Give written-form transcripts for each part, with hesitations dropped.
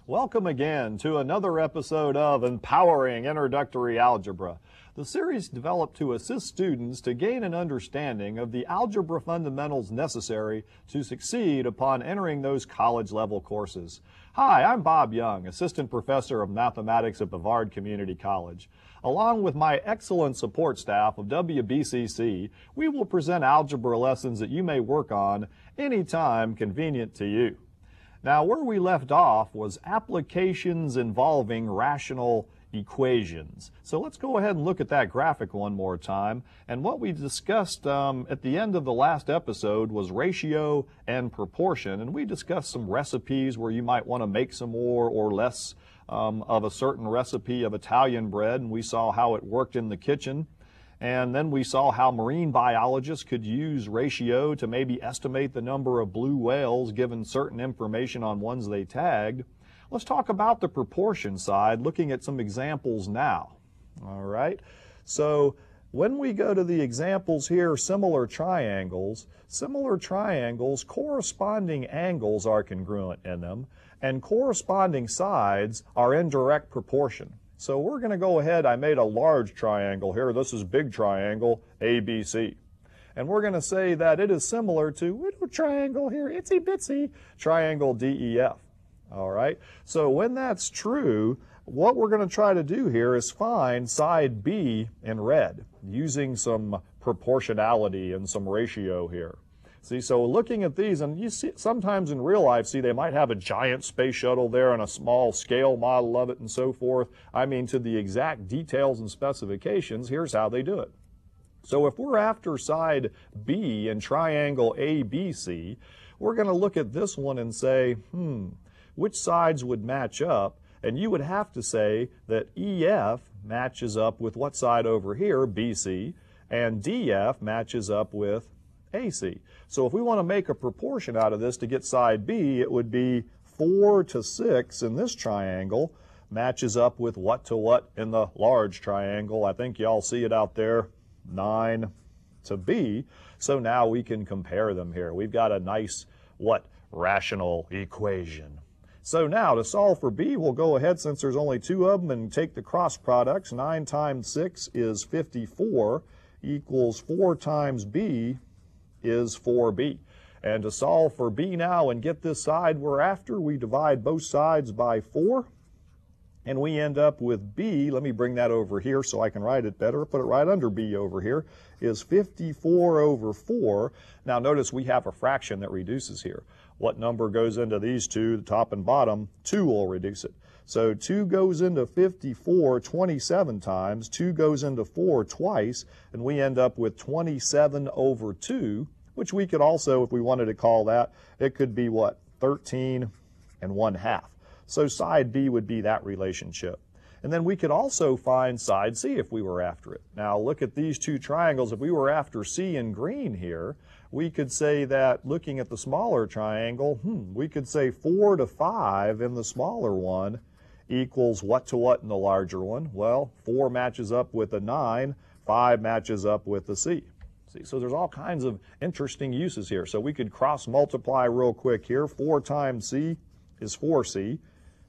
Welcome again to another episode of Empowering Introductory Algebra, the series developed to assist students to gain an understanding of the algebra fundamentals necessary to succeed upon entering those college-level courses. Hi, I'm Bob Young, Assistant Professor of Mathematics at Brevard Community College. Along with my excellent support staff of WBCC, we will present algebra lessons that you may work on anytime convenient to you. Now, where we left off was applications involving rational equations. So let's go ahead and look at that graphic one more time. And what we discussed at the end of the last episode was ratio and proportion. And we discussed some recipes where you might want to make some more or less of a certain recipe of Italian bread. And we saw how it worked in the kitchen. And then we saw how marine biologists could use ratio to maybe estimate the number of blue whales given certain information on ones they tagged. Let's talk about the proportion side, looking at some examples now. All right, so when we go to the examples here, similar triangles, corresponding angles are congruent in them, and corresponding sides are in direct proportion. So we're going to go ahead, I made a large triangle here. This is big triangle, ABC. And we're going to say that it is similar to little triangle here, itsy bitsy triangle DEF. All right, so when that's true, what we're going to try to do here is find side B in red, using some proportionality and some ratio here. See, so looking at these, and you see sometimes in real life, see, they might have a giant space shuttle there and a small scale model of it and so forth. I mean, to the exact details and specifications, here's how they do it. So if we're after side B in triangle ABC, we're going to look at this one and say, which sides would match up? And you would have to say that EF matches up with what side over here, BC, and DF matches up with AC. So if we want to make a proportion out of this to get side B, it would be 4 to 6 in this triangle matches up with what to what in the large triangle. I think y'all see it out there, 9 to B. So now we can compare them here. We've got a nice, rational equation. So now to solve for B, we'll go ahead, since there's only two of them, and take the cross products. 9 times 6 is 54 equals 4 times B is 4B. And to solve for B now and get this side we're after, we divide both sides by 4, and we end up with B. Let me bring that over here so I can write it better. Put it right under B over here, is 54 over 4. Now notice we have a fraction that reduces here. What number goes into these two, the top and bottom? 2 will reduce it. So 2 goes into 54 27 times, 2 goes into 4 twice, and we end up with 27 over 2, which we could also, if we wanted to call that, it could be 13 1/2. So side B would be that relationship. And then we could also find side C if we were after it. Now look at these two triangles. If we were after C in green here, we could say that looking at the smaller triangle, we could say 4 to 5 in the smaller one equals what to what in the larger one? Well, 4 matches up with a 9, 5 matches up with a C. See, so there's all kinds of interesting uses here. So we could cross multiply real quick here. 4 times C is 4C.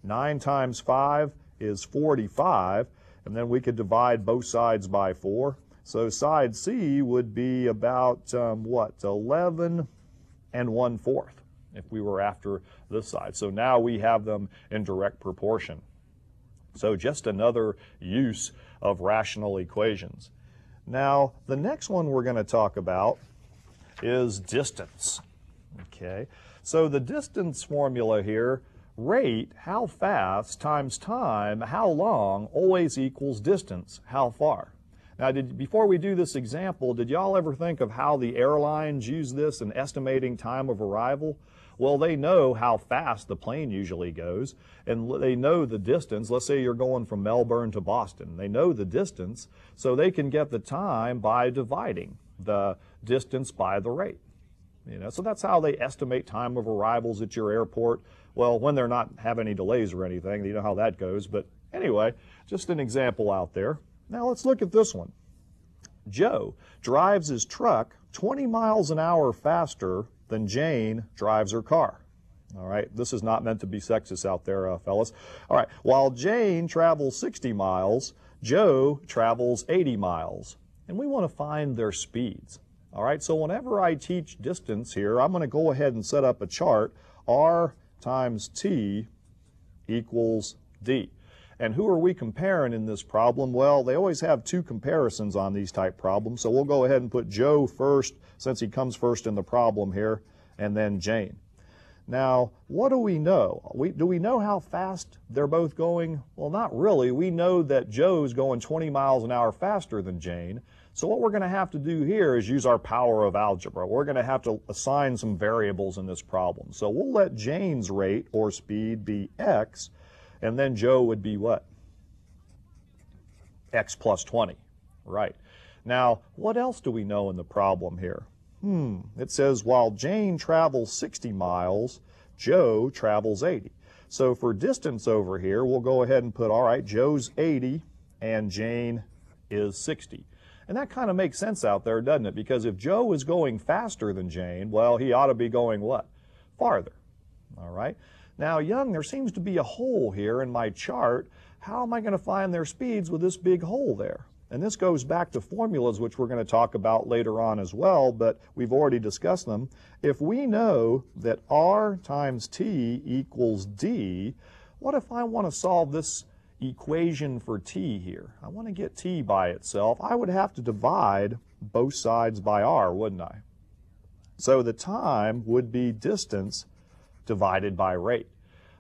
9 times 5 is 45. And then we could divide both sides by 4. So side C would be about, 11 1/4 if we were after this side. So now we have them in direct proportion. So just another use of rational equations. Now, the next one we're going to talk about is distance. Okay, so the distance formula here, rate, how fast, times time, how long, always equals distance, how far. Now, before we do this example, did y'all ever think of how the airlines use this in estimating time of arrival? Well, they know how fast the plane usually goes, and they know the distance. Let's say you're going from Melbourne to Boston. They know the distance, so they can get the time by dividing the distance by the rate. So that's how they estimate time of arrivals at your airport. Well, when they're not have any delays or anything, you know how that goes. But anyway, just an example out there. Now let's look at this one. Joe drives his truck 20 miles an hour faster than Jane drives her car. All right, this is not meant to be sexist out there, fellas. All right, while Jane travels 60 miles, Joe travels 80 miles. And we want to find their speeds. All right, so whenever I teach distance here, I'm going to go ahead and set up a chart. R times T equals D. And who are we comparing in this problem? Well, they always have two comparisons on these type problems. So we'll go ahead and put Joe first, since he comes first in the problem here, and then Jane. Now, what do we know? Do we know how fast they're both going? Well, not really. We know that Joe's going 20 miles an hour faster than Jane. So what we're going to have to do here is use our power of algebra. We're going to have to assign some variables in this problem. So we'll let Jane's rate or speed be x, and then Joe would be what? X plus 20, right. Now, what else do we know in the problem here? It says while Jane travels 60 miles, Joe travels 80. So for distance over here, we'll go ahead and put, all right, Joe's 80 and Jane is 60. And that kind of makes sense out there, doesn't it? Because if Joe is going faster than Jane, well, he ought to be going what? Farther. All right. Now, Young, there seems to be a hole here in my chart. How am I going to find their speeds with this big hole there? And this goes back to formulas, which we're going to talk about later on as well, but we've already discussed them. If we know that R times T equals D, what if I want to solve this equation for T here? I want to get T by itself. I would have to divide both sides by R, wouldn't I? So the time would be distance divided by rate.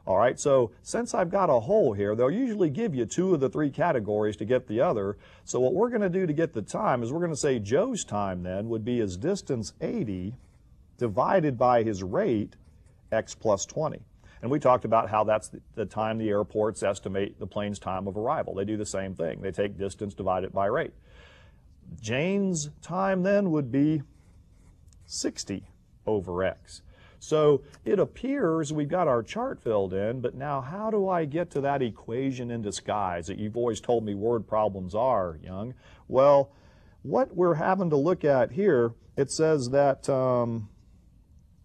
All right, so since I've got a hole here, they'll usually give you two of the three categories to get the other. So what we're going to do to get the time is we're going to say Joe's time then would be his distance 80 divided by his rate, x plus 20. And we talked about how that's the time the airports estimate the plane's time of arrival. They do the same thing. They take distance divided by rate. Jane's time then would be 60 over x. So it appears we've got our chart filled in, but now how do I get to that equation in disguise that you've always told me word problems are, Young? Well, what we're having to look at here, it says that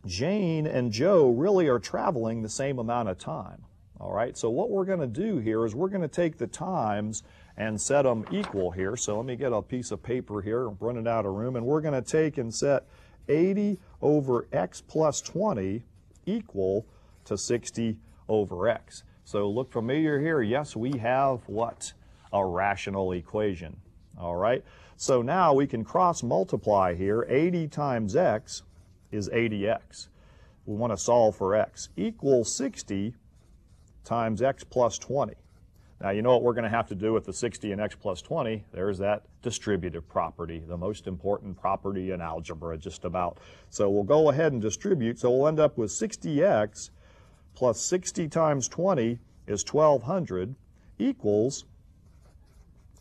Jane and Joe really are traveling the same amount of time. All right, so what we're going to do here is we're going to take the times and set them equal here. So let me get a piece of paper here and run it out of room, and we're going to take and set 80 over x plus 20 equal to 60 over x. So look familiar here. Yes, we have what? A rational equation. All right. So now we can cross multiply here. 80 times x is 80x. We want to solve for x. Equals 60 times x plus 20. Now, you know what we're going to have to do with the 60 and x plus 20? There's that distributive property, the most important property in algebra, just about. So we'll go ahead and distribute. So we'll end up with 60x plus 60 times 20 is 1200 equals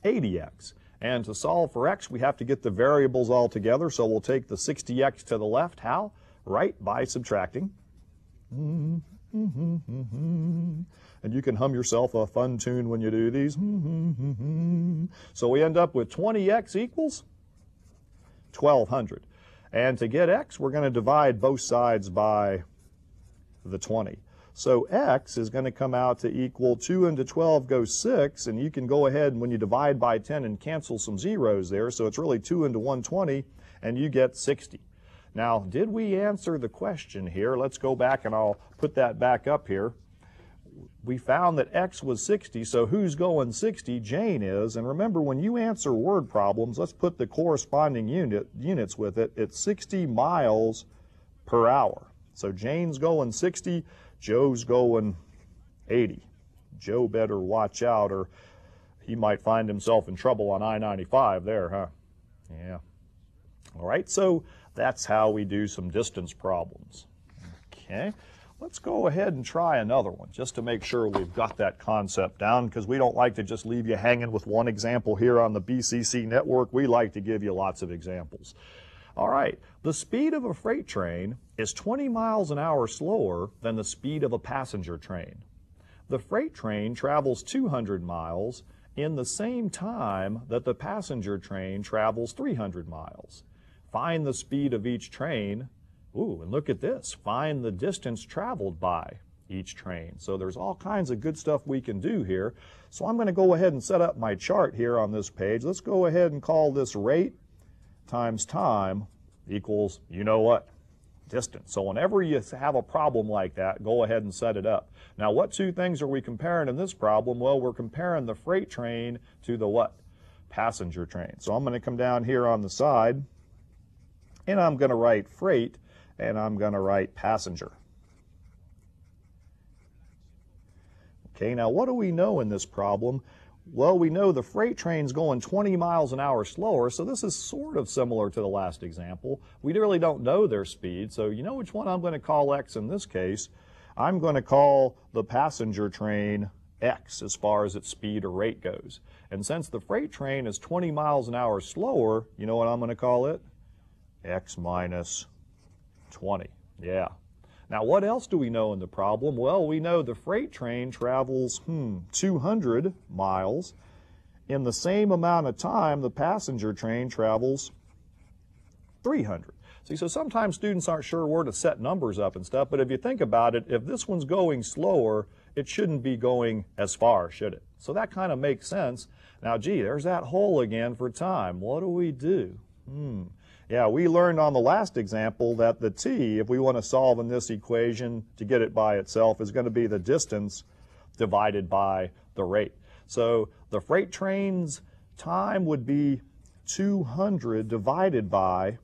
80x. And to solve for x, we have to get the variables all together. So we'll take the 60x to the left. How? Right, by subtracting. And you can hum yourself a fun tune when you do these. So we end up with 20x equals 1200. And to get x, we're going to divide both sides by the 20. So x is going to come out to equal 2 into 12 goes 6, and you can go ahead and when you divide by 10 and cancel some zeros there, so it's really 2 into 120, and you get 60. Now, did we answer the question here? Let's go back and I'll put that back up here. We found that x was 60, so who's going 60? Jane is. And remember, when you answer word problems, let's put the corresponding units with it. It's 60 miles per hour. So Jane's going 60, Joe's going 80. Joe better watch out or he might find himself in trouble on I-95 there, huh? Yeah. All right, so that's how we do some distance problems. Okay. Let's go ahead and try another one just to make sure we've got that concept down, because we don't like to just leave you hanging with one example here on the BCC network. We like to give you lots of examples. All right, the speed of a freight train is 20 miles an hour slower than the speed of a passenger train. The freight train travels 200 miles in the same time that the passenger train travels 300 miles. Find the speed of each train. Ooh, and look at this. Find the distance traveled by each train. So there's all kinds of good stuff we can do here. So I'm going to go ahead and set up my chart here on this page. Let's go ahead and call this rate times time equals, you know what, distance. So whenever you have a problem like that, go ahead and set it up. Now, what two things are we comparing in this problem? Well, we're comparing the freight train to the what? Passenger train. So I'm going to come down here on the side, and I'm going to write freight, and I'm going to write passenger. Okay, now what do we know in this problem? Well, we know the freight train's going 20 miles an hour slower, so this is sort of similar to the last example. We really don't know their speed, so you know which one I'm going to call X in this case. I'm going to call the passenger train X as far as its speed or rate goes. And since the freight train is 20 miles an hour slower, you know what I'm going to call it? X minus 20. Yeah. Now, what else do we know in the problem? Well, we know the freight train travels 200 miles. In the same amount of time, the passenger train travels 300. See, so sometimes students aren't sure where to set numbers up and stuff, but if you think about it, if this one's going slower, it shouldn't be going as far, should it? So that kind of makes sense. Now, gee, there's that hole again for time. What do we do? Yeah, we learned on the last example that the t, if we want to solve in this equation to get it by itself, is going to be the distance divided by the rate. So the freight train's time would be 200 divided by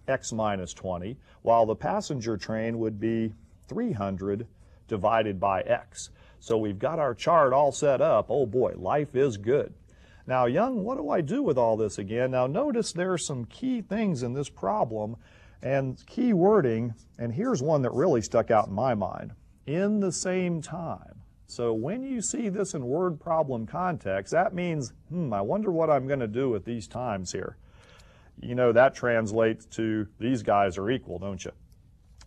x minus 20, while the passenger train would be 300 divided by x. So we've got our chart all set up. Oh boy, life is good. Now, Young, what do I do with all this again? Now, notice there are some key things in this problem and key wording, and here's one that really stuck out in my mind. In the same time. So when you see this in word problem context, that means, I wonder what I'm going to do with these times here. You know, that translates to these guys are equal, don't you?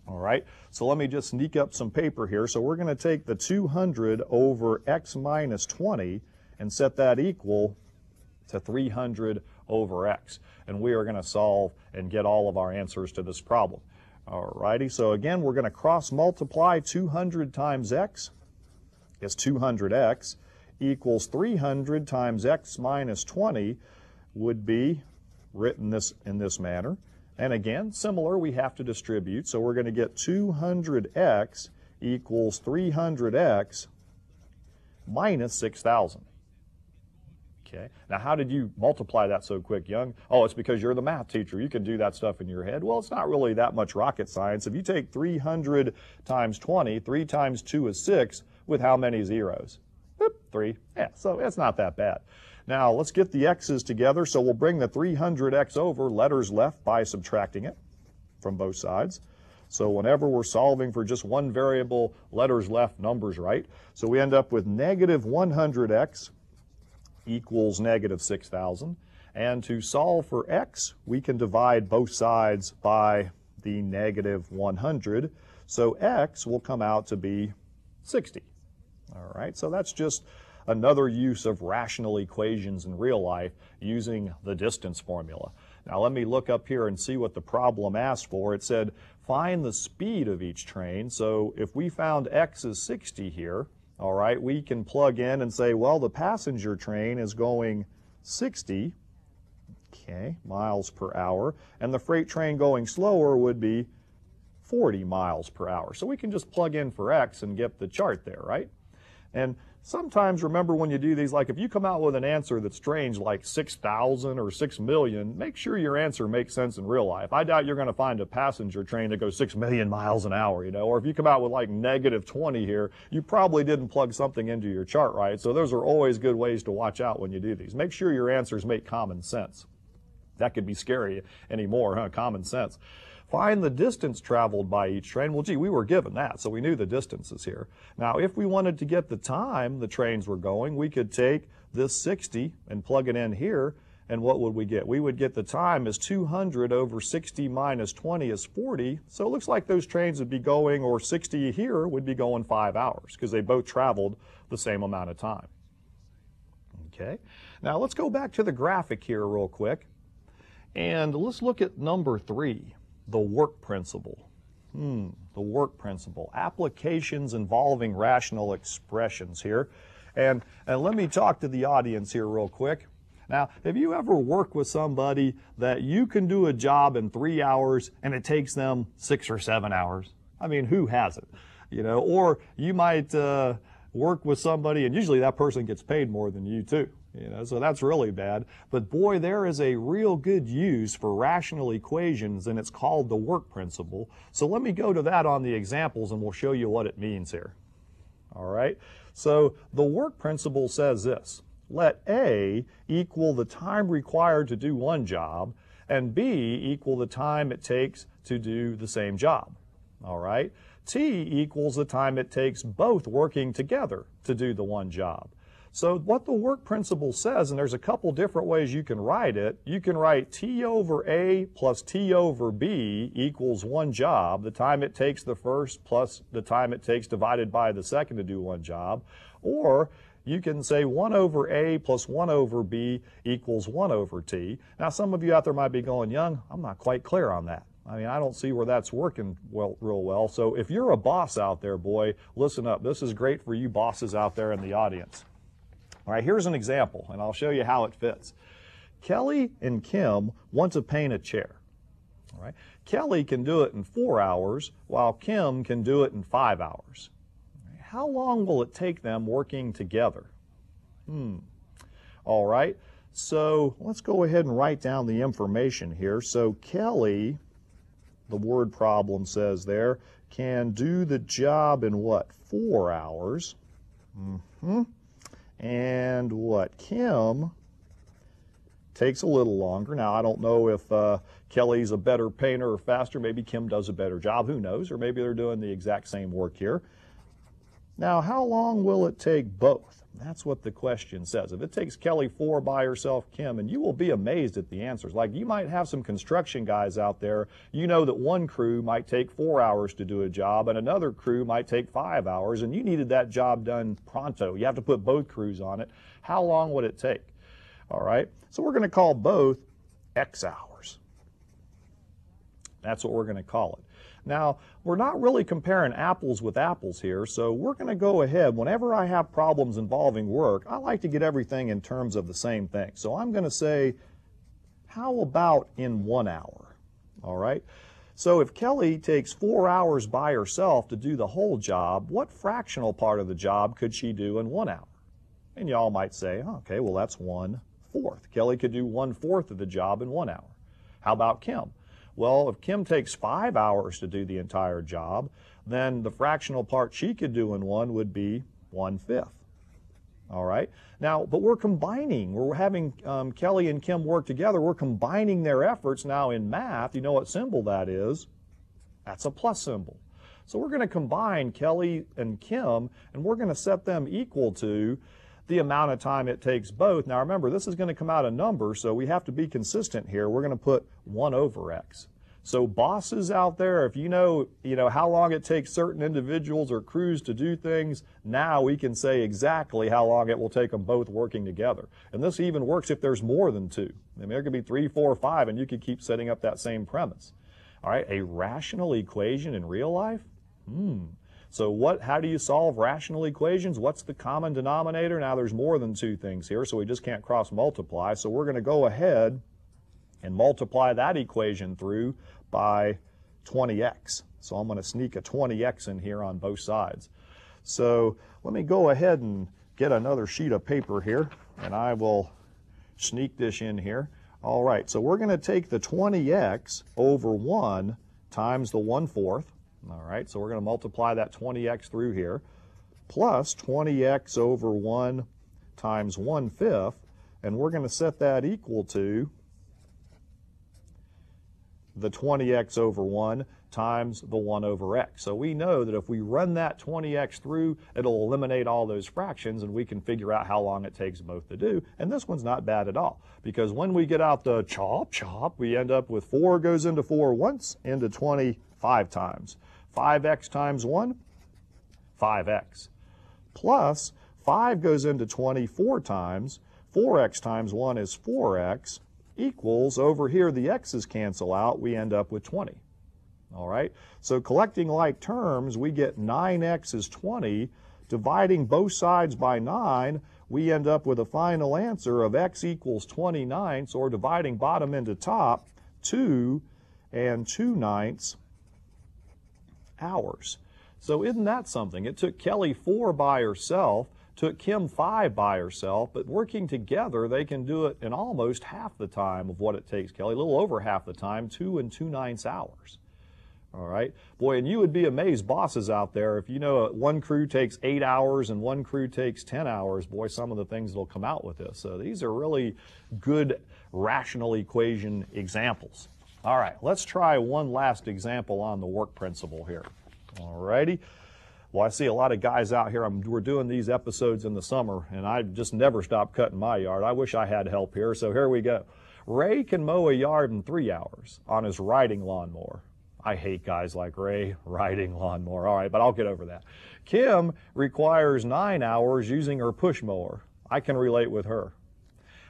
All right, so let me just sneak up some paper here. So we're going to take the 200 over x minus 20 and set that equal to 300 over x. And we are going to solve and get all of our answers to this problem. All righty, so again, we're going to cross multiply 200 times x is 200x equals 300 times x minus 20 would be written in this manner. And again, similar, we have to distribute. So we're going to get 200x equals 300x minus 6,000. Okay. Now, how did you multiply that so quick, Young? Oh, it's because you're the math teacher. You can do that stuff in your head. Well, it's not really that much rocket science. If you take 300 times 20, 3 times 2 is 6, with how many zeros? Boop, 3. Yeah, so it's not that bad. Now, let's get the x's together. So we'll bring the 300x over, letters left, by subtracting it from both sides. So whenever we're solving for just one variable, letters left, numbers right. So we end up with negative 100x equals negative 6,000. And to solve for x, we can divide both sides by the negative 100. So x will come out to be 60. All right, so that's just another use of rational equations in real life using the distance formula. Now let me look up here and see what the problem asked for. It said find the speed of each train. So if we found x is 60 here, all right, we can plug in and say, well, the passenger train is going 60 miles per hour, and the freight train going slower would be 40 miles per hour. So we can just plug in for x and get the chart there, right? And sometimes, remember when you do these, like if you come out with an answer that's strange, like 6,000 or 6 million, make sure your answer makes sense in real life. I doubt you're going to find a passenger train that goes 6 million miles an hour, you know, or if you come out with like negative 20 here, you probably didn't plug something into your chart right. So those are always good ways to watch out when you do these. Make sure your answers make common sense. That could be scary anymore, huh? Common sense. Find the distance traveled by each train. Well, gee, we were given that, so we knew the distances here. Now, if we wanted to get the time the trains were going, we could take this 60 and plug it in here, And what would we get? We would get the time as 200 over 60 minus 20 is 40. So it looks like those trains would be going, or 60 here would be going 5 hours because they both traveled the same amount of time. Okay, now let's go back to the graphic here real quick. And let's look at number 3, the work principle. The work principle, applications involving rational expressions here. And let me talk to the audience here real quick. Now, have you ever worked with somebody that you can do a job in 3 hours and it takes them 6 or 7 hours? I mean, who hasn't? You know, or you might work with somebody and usually that person gets paid more than you too. You know, so that's really bad. But boy, there is a real good use for rational equations, and it's called the work principle. So let me go to that on the examples, and we'll show you what it means here. All right. So the work principle says this: let A equal the time required to do one job, and B equal the time it takes to do the same job. All right. T equals the time it takes both working together to do the one job. So what the work principle says, and there's a couple different ways you can write it, you can write T over A plus T over B equals one job, the time it takes the first plus the time it takes divided by the second to do one job. Or you can say 1 over A plus 1 over B equals 1 over T. Now some of you out there might be going, Young, I'm not quite clear on that. I mean, I don't see where that's working real well. So if you're a boss out there, boy, listen up. This is great for you bosses out there in the audience. All right, here's an example, and I'll show you how it fits. Kelly and Kim want to paint a chair. All right, Kelly can do it in 4 hours, while Kim can do it in 5 hours. How long will it take them working together? All right, so let's go ahead and write down the information here. So Kelly, the word problem says there, can do the job in what? 4 hours. And what? Kim takes a little longer. Now, I don't know if Kelly's a better painter or faster. Maybe Kim does a better job. Who knows? Or maybe they're doing the exact same work here. Now, how long will it take both? That's what the question says. If it takes Kelly 4 by herself, Kim, and you will be amazed at the answers. Like, you might have some construction guys out there. You know that one crew might take 4 hours to do a job and another crew might take 5 hours, and you needed that job done pronto. You have to put both crews on it. How long would it take? All right, so we're going to call both X hours. That's what we're going to call it. Now, we're not really comparing apples with apples here, so we're going to go ahead. Whenever I have problems involving work, I like to get everything in terms of the same thing. So I'm going to say, how about in 1 hour? All right? So if Kelly takes 4 hours by herself to do the whole job, what fractional part of the job could she do in 1 hour? And y'all might say, okay, well, that's 1/4. Kelly could do 1/4 of the job in 1 hour. How about Kim? Well, if Kim takes 5 hours to do the entire job, then the fractional part she could do in one would be 1/5. All right? Now, but we're combining. We're having Kelly and Kim work together. We're combining their efforts now in math. You know what symbol that is? That's a plus symbol. So we're going to combine Kelly and Kim, and we're going to set them equal to the amount of time it takes both. Now remember, this is going to come out a number, so we have to be consistent here. We're going to put 1 over X. So bosses out there, if you know how long it takes certain individuals or crews to do things, now we can say exactly how long it will take them both working together. And this even works if there's more than 2. I mean, there could be 3, 4, 5, and you could keep setting up that same premise. All right, a rational equation in real life? So how do you solve rational equations? What's the common denominator? Now there's more than 2 things here, so we just can't cross multiply. So we're going to go ahead and multiply that equation through by 20x. So I'm going to sneak a 20x in here on both sides. So let me go ahead and get another sheet of paper here, and I will sneak this in here. All right, so we're going to take the 20x over 1 times the 1/4. All right, so we're going to multiply that 20x through here, plus 20x over 1 times 1/5, and we're going to set that equal to the 20x over 1 times the 1 over x. So we know that if we run that 20x through, it'll eliminate all those fractions, and we can figure out how long it takes both to do. And this one's not bad at all, because when we get out the chop, chop, we end up with 4 goes into 4 once, into 20 5 times. 5x times 1, 5x. Plus 5 goes into 20 4 times. 4x times 1 is 4x, equals, over here the x's cancel out, we end up with 20. All right, so collecting like terms, we get 9x is 20. Dividing both sides by 9, we end up with a final answer of x equals 29. So we're dividing bottom into top, 2 and 2/9 hours. So isn't that something? It took Kelly 4 by herself, took Kim 5 by herself, but working together, they can do it in almost half the time of what it takes Kelly, a little over half the time, 2 and 2/9 hours. All right, boy, and you would be amazed, bosses out there, if you know one crew takes 8 hours and one crew takes 10 hours, boy, some of the things that'll come out with this. So these are really good rational equation examples. All right, let's try one last example on the work principle here. All righty. Well, I see a lot of guys out here. We're doing these episodes in the summer, and I just never stop cutting my yard. I wish I had help here, so here we go. Ray can mow a yard in 3 hours on his riding lawnmower. I hate guys like Ray, riding lawnmower. All right, but I'll get over that. Kim requires 9 hours using her push mower. I can relate with her.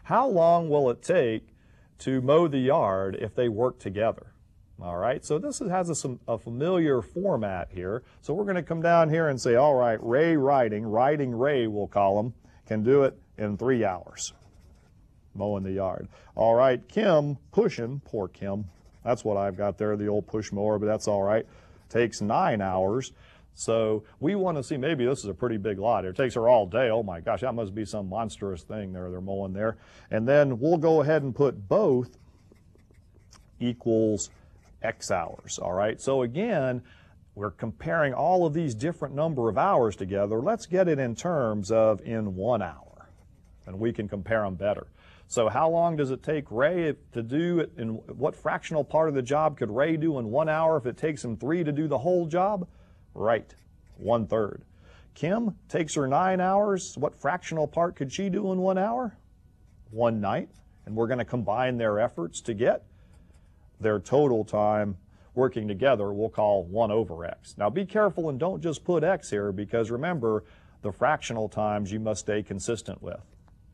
How long will it take to mow the yard if they work together? All right, so this has a familiar format here. So we're going to come down here and say, all right, Ray riding Ray, we'll call him, can do it in 3 hours, mowing the yard. All right, Kim pushing, poor Kim. That's what I've got there, the old push mower, but that's all right. Takes 9 hours. So we want to see, maybe this is a pretty big lot. It takes her all day. Oh my gosh, that must be some monstrous thing there they're mowing there. And then we'll go ahead and put both equals X hours. All right, so again, we're comparing all of these different number of hours together. Let's get it in terms of in 1 hour, and we can compare them better. So how long does it take Ray to do it, and what fractional part of the job could Ray do in 1 hour if it takes him 3 to do the whole job? Right, 1/3. Kim takes her 9 hours. What fractional part could she do in 1 hour? 1/9. And we're going to combine their efforts to get their total time working together. We'll call 1 over x. Now be careful and don't just put x here, because remember, the fractional times you must stay consistent with.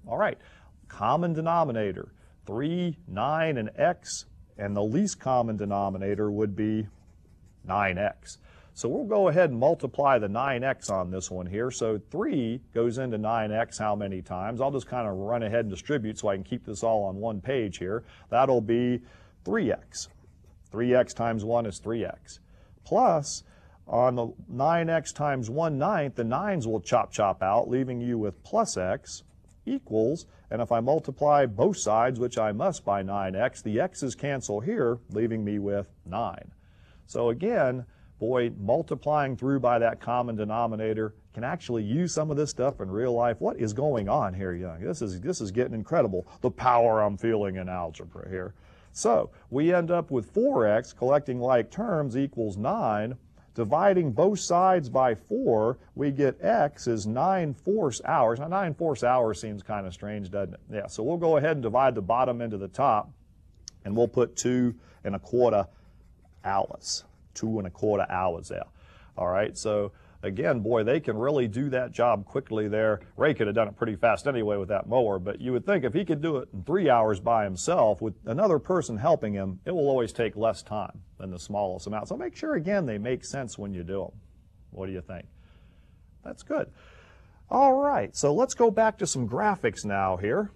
All right, common denominator, 3, 9, and x, and the least common denominator would be 9x. So we'll go ahead and multiply the 9x on this one here. So 3 goes into 9x how many times? I'll just kind of run ahead and distribute so I can keep this all on one page here. That'll be 3x. 3x times 1 is 3x. Plus, on the 9x times 1/9, the 9's will chop out, leaving you with plus x equals, and if I multiply both sides, which I must, by 9x, the x's cancel here, leaving me with 9. So again, boy, multiplying through by that common denominator can actually use some of this stuff in real life. What is going on here, young? This is getting incredible, the power I'm feeling in algebra here. So we end up with 4x, collecting like terms, equals 9. Dividing both sides by 4, we get x is 9/4 hours. Now 9/4 hours seems kind of strange, doesn't it? Yeah, so we'll go ahead and divide the bottom into the top, and we'll put 2 1/4 hours. 2 1/4 hours there. All right, so again, boy, they can really do that job quickly there. Ray could have done it pretty fast anyway with that mower, but you would think if he could do it in 3 hours by himself with another person helping him, it will always take less time than the smallest amount. So make sure, again, they make sense when you do them. What do you think? That's good. All right, so let's go back to some graphics now here.